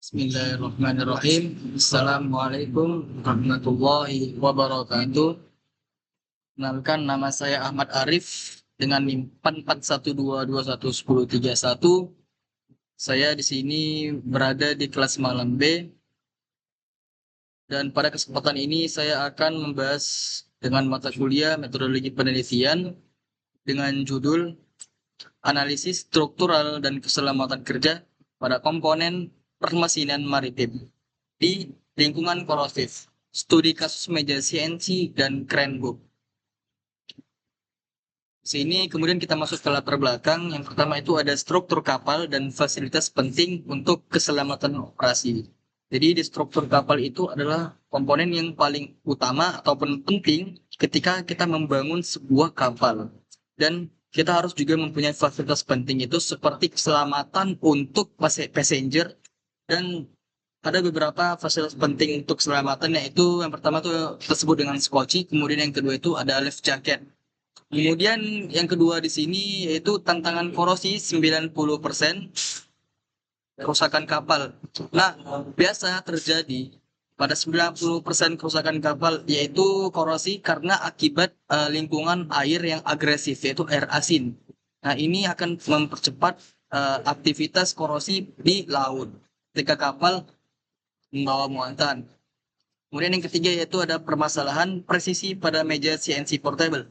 Bismillahirrahmanirrahim. Assalamualaikum warahmatullahi wabarakatuh. Kenalkan, nama saya Ahmad Arif dengan NIM 441221101. Saya di sini berada di kelas malam B, dan pada kesempatan ini saya akan membahas dengan mata kuliah metodologi penelitian dengan judul Analisis Struktural dan Keselamatan Kerja pada Komponen Permesinan Maritim di Lingkungan Korosif, Studi Kasus Meja CNC dan Crane Book. Sini kemudian kita masuk ke latar belakang. Yang pertama itu ada struktur kapal dan fasilitas penting untuk keselamatan operasi. Jadi di struktur kapal itu adalah komponen yang paling utama ataupun penting ketika kita membangun sebuah kapal. Dan kita harus juga mempunyai fasilitas penting itu seperti keselamatan untuk passenger, dan ada beberapa fasilitas penting untuk keselamatan, yaitu yang pertama itu tersebut dengan skoci, kemudian yang kedua itu ada life jacket. Kemudian yang kedua di sini yaitu tantangan korosi 90% kerusakan kapal. Nah, biasa terjadi pada 90% kerusakan kapal yaitu korosi karena akibat lingkungan air yang agresif, yaitu air asin. Nah, ini akan mempercepat aktivitas korosi di laut ketika kapal membawa muatan. Kemudian yang ketiga yaitu ada permasalahan presisi pada meja CNC portable.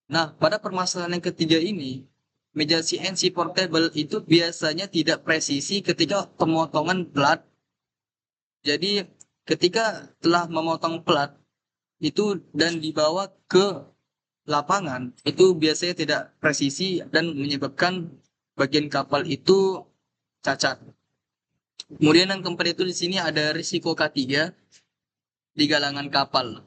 Nah, pada permasalahan yang ketiga ini, meja CNC portable itu biasanya tidak presisi ketika pemotongan plat. Jadi, ketika telah memotong plat itu dan dibawa ke lapangan, itu biasanya tidak presisi dan menyebabkan bagian kapal itu cacat. Kemudian yang keempat itu di sini ada risiko K3 di galangan kapal.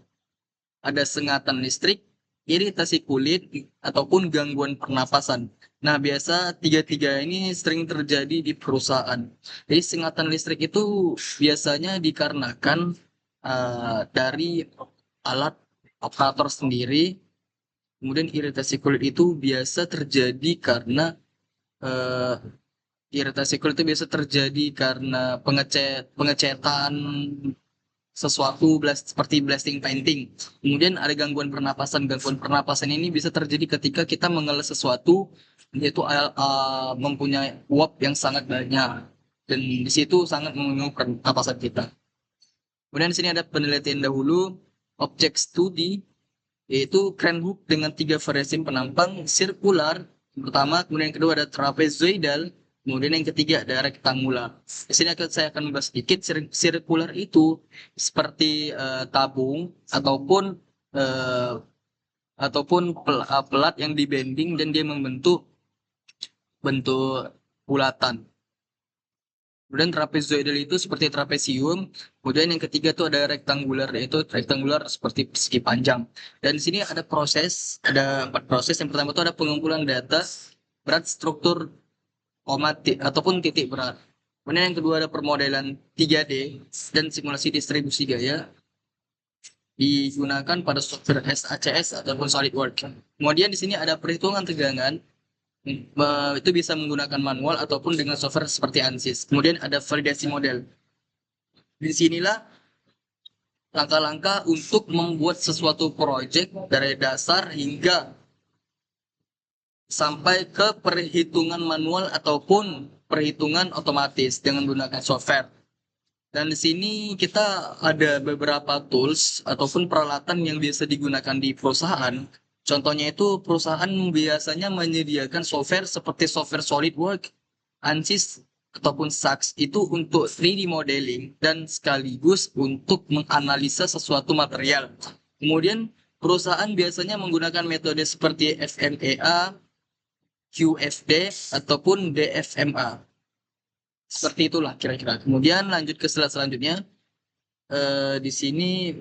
Ada sengatan listrik, iritasi kulit, ataupun gangguan pernapasan. Nah, biasa tiga-tiga ini sering terjadi di perusahaan. Jadi sengatan listrik itu biasanya dikarenakan dari alat operator sendiri. Kemudian iritasi kulit itu biasa terjadi karena uh, pengecetan sesuatu seperti blasting painting. Kemudian ada gangguan pernapasan. Gangguan pernapasan ini bisa terjadi ketika kita mengeles sesuatu, yaitu mempunyai uap yang sangat banyak, dan di situ sangat mengganggu pernapasan kita. Kemudian di sini ada penelitian dahulu, objek studi, yaitu crane hook dengan 3 variasi penampang, sirkular pertama, kemudian yang kedua ada trapezoidal, kemudian yang ketiga ada rektangular. Di sini saya akan membahas sedikit. Sirkular itu seperti tabung uh, ataupun pelat yang dibending dan dia membentuk bentuk bulatan. Kemudian trapezoidal itu seperti trapesium. Kemudian yang ketiga itu ada rektangular, yaitu rektangular seperti persegi panjang. Dan di sini ada 4 proses. Yang pertama itu ada pengumpulan data berat struktur ataupun titik berat. Kemudian yang kedua ada permodelan 3D dan simulasi distribusi gaya digunakan pada software SACS ataupun SolidWorks. Kemudian di sini ada perhitungan tegangan, itu bisa menggunakan manual ataupun dengan software seperti ANSYS. Kemudian ada validasi model. Di sinilah langkah-langkah untuk membuat sesuatu proyek dari dasar hingga sampai ke perhitungan manual ataupun perhitungan otomatis dengan menggunakan software. Dan di sini kita ada beberapa tools ataupun peralatan yang biasa digunakan di perusahaan. Contohnya itu perusahaan biasanya menyediakan software seperti software SolidWorks, ANSYS, ataupun SAX itu untuk 3D modeling dan sekaligus untuk menganalisa sesuatu material. Kemudian perusahaan biasanya menggunakan metode seperti FMEA, QFD, ataupun DFMA. Seperti itulah kira-kira. Kemudian lanjut ke slide selanjutnya. Di sini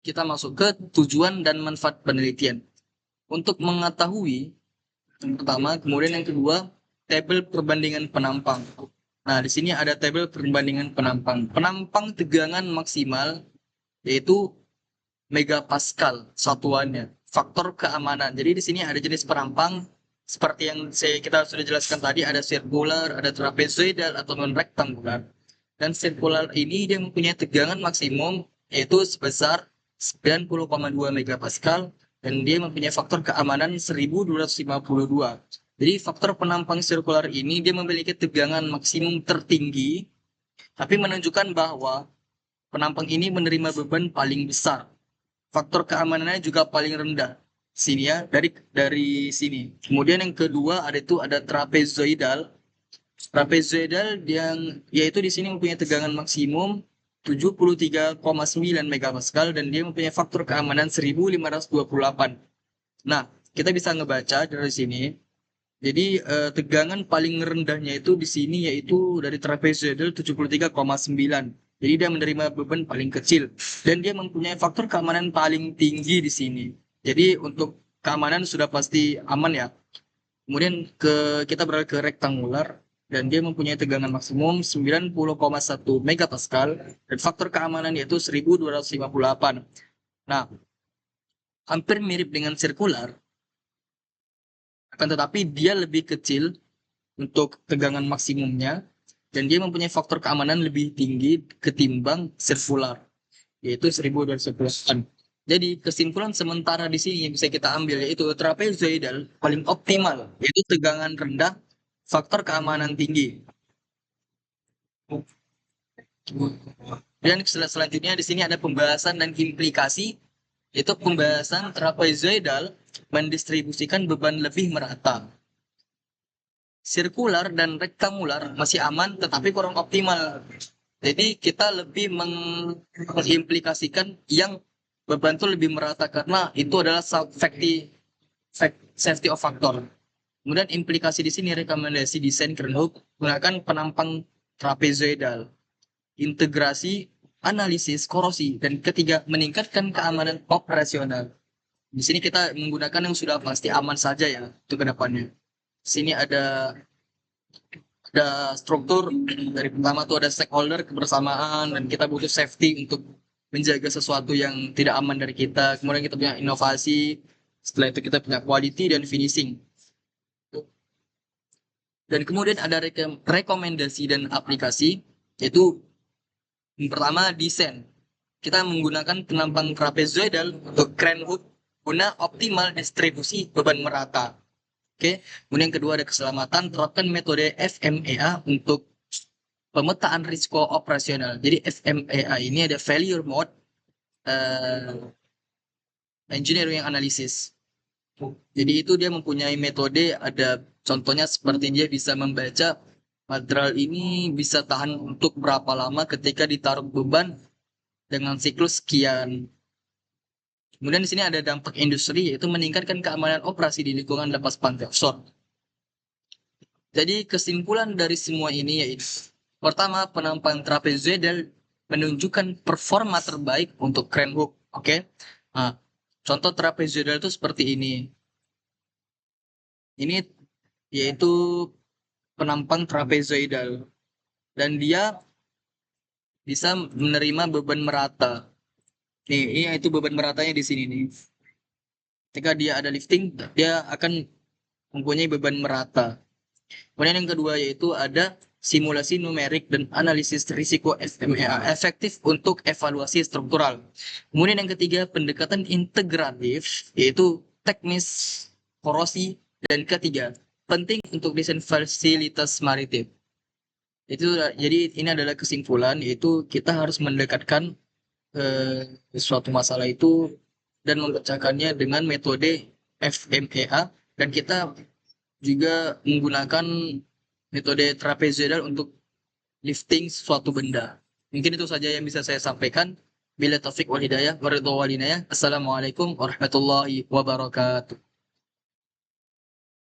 kita masuk ke tujuan dan manfaat penelitian. Untuk mengetahui yang pertama, kemudian yang kedua, tabel perbandingan penampang. Nah, di sini ada tabel perbandingan penampang. Penampang tegangan maksimal yaitu megapascal satuannya. Faktor keamanan. Jadi di sini ada jenis penampang seperti yang kita sudah jelaskan tadi, ada sirkular, ada trapezoidal atau non rektangular. Dan sirkular ini dia mempunyai tegangan maksimum yaitu sebesar 90,2 megapascal dan dia mempunyai faktor keamanan 1252. Jadi faktor penampang sirkular ini dia memiliki tegangan maksimum tertinggi, tapi menunjukkan bahwa penampang ini menerima beban paling besar. Faktor keamanannya juga paling rendah. Sini ya, dari sini. Kemudian yang kedua ada trapezoidal. Trapezoidal yang yaitu di sini mempunyai tegangan maksimum 73,9 megapascal dan dia mempunyai faktor keamanan 1528. Nah, kita bisa ngebaca dari sini. Jadi tegangan paling rendahnya itu di sini yaitu dari trapezoidal 73,9. Jadi dia menerima beban paling kecil dan dia mempunyai faktor keamanan paling tinggi di sini. Jadi untuk keamanan sudah pasti aman ya. Kemudian kita beralih ke rektangular dan dia mempunyai tegangan maksimum 90,1 megapascal dan faktor keamanan yaitu 1258. Nah, hampir mirip dengan sirkular, akan tetapi dia lebih kecil untuk tegangan maksimumnya dan dia mempunyai faktor keamanan lebih tinggi ketimbang sirkular yaitu 1298. Jadi kesimpulan sementara di sini yang bisa kita ambil yaitu trapezoidal paling optimal yaitu tegangan rendah, faktor keamanan tinggi. Dan selanjutnya di sini ada pembahasan dan implikasi yaitu pembahasan trapezoidal mendistribusikan beban lebih merata. Sirkular dan rektangular masih aman tetapi kurang optimal. Jadi kita lebih mengimplikasikan yang beban itu lebih merata karena itu adalah safety of factor. Kemudian implikasi di sini rekomendasi desain keren hook gunakan penampang trapezoidal, integrasi, analisis, korosi, dan ketiga meningkatkan keamanan operasional. Di sini kita menggunakan yang sudah pasti aman saja ya untuk kedepannya. Di sini ada struktur dari pertama tuh ada stakeholder kebersamaan dan kita butuh safety untuk menjaga sesuatu yang tidak aman dari kita. Kemudian kita punya inovasi, setelah itu kita punya quality dan finishing. Dan kemudian ada rekomendasi dan aplikasi, yaitu yang pertama desain. Kita menggunakan penampang trapezoidal untuk crane hook guna optimal distribusi beban merata. Oke, kemudian yang kedua ada keselamatan, terapkan metode FMEA untuk pemetaan risiko operasional. Jadi FMEA ini ada failure mode, engineering analysis. Jadi itu dia mempunyai metode, ada contohnya seperti dia bisa membaca material ini bisa tahan untuk berapa lama ketika ditaruh beban dengan siklus sekian. Kemudian di sini ada dampak industri yaitu meningkatkan keamanan operasi di lingkungan lepas pantai offshore. Jadi kesimpulan dari semua ini yaitu pertama penampang trapezoidal menunjukkan performa terbaik untuk crane hook. Oke. Nah, contoh trapezoidal itu seperti ini. Ini yaitu penampang trapezoidal dan dia bisa menerima beban merata. Nih, itu beban meratanya di sini nih. Ketika dia ada lifting, dia akan mempunyai beban merata. Kemudian yang kedua yaitu ada simulasi numerik dan analisis risiko FMEA efektif untuk evaluasi struktural. Kemudian yang ketiga pendekatan integratif yaitu teknis korosi dan ketiga penting untuk desain fasilitas maritim. Itu jadi ini adalah kesimpulan yaitu kita harus mendekatkan suatu masalah itu dan memecahkannya dengan metode FMEA dan kita juga menggunakan metode trapezoidal untuk lifting suatu benda. Mungkin itu saja yang bisa saya sampaikan. Bila taufik wal hidayah, waridho wal inayah. Assalamualaikum warahmatullahi wabarakatuh.